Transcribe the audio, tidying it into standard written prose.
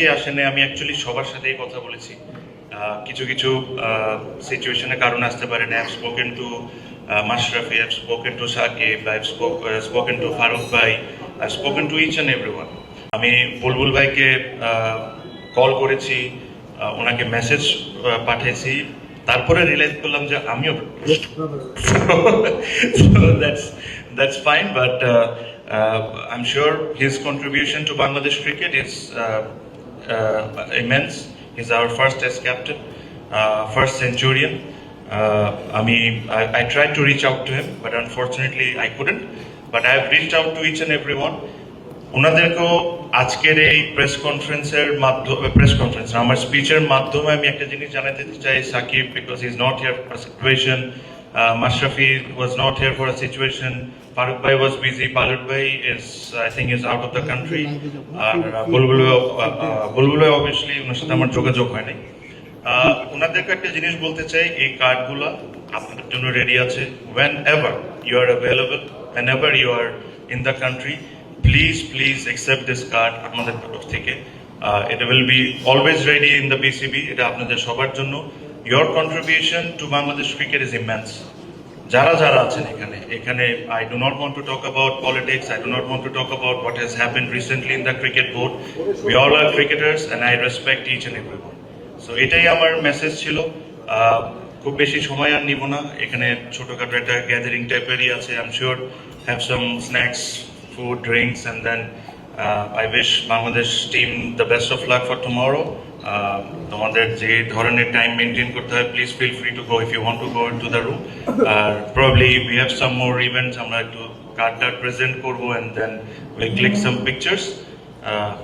অনেকে আসেন, আমি অ্যাকচুয়ালি সবার সাথেই কথা বলেছি। কিছু কিছু সিচুয়েশনের কারণে আসতে পারেন। I have spoken to Mashrafe, I have spoken to Shakib, I have spoken to Faruque ভাই, I have spoken to each and everyone. আমি বুলবুল ভাইকে কল করেছি, ওনাকে মেসেজ পাঠিয়েছি, তারপরে রিয়েলাইজ করলাম যে আমিও that's fine, but I'm sure his contribution to Bangladesh cricket is immense. He's our first Test captain, first centurion. I tried to reach out to him, but unfortunately I couldn't. But I have reached out to each and everyone. ওনাদেরকেও আজকের এই press conference আমার স্পিচের মাধ্যমে আমি একটা জিনিস জানাতে চাই। Shakib, because he is not here for situation, Mashrafe was not here for a situation, Faruque ভাই ওয়াজ বিজি, পালুট ভাই is I think is out of the country, আর বুলবুল অবভিয়াসলি ওনার সাথে আমার যোগাযোগ হয় নাই। ওনাদেরকে একটা জিনিস বলতে চাই, এই কার্ডগুলো আপনাদের জন্য রেডি আছে। Whenever you are available, whenever you are in the country, please accept this card আমাদের তরফ থেকে। এটা will be always ready in the BCB. এটা আপনাদের সবার জন্য। Your contribution to Bangladesh cricket is immense. যারা যারা আছেন এখানে I do not want to talk about politics, I do not want to talk about what has happened recently in the cricket board. We all are cricketers and I respect each and everyone. So এটাই আমার message ছিল। খুব বেশি সময় আর নিব না। এখানে ছোটখাটো একটা গ্যাদারিং টাইপেরই আছে। I am sure have some snacks, food, drinks, and then I wish Bangladesh team the best of luck for tomorrow. তোমাদের যে ধরনের টাইম মেনটেন করতে হয়, please feel free to go if you want to go into the room. আর probably we have some more events, আমরা একটু card present করবো, and then we'll click some pictures.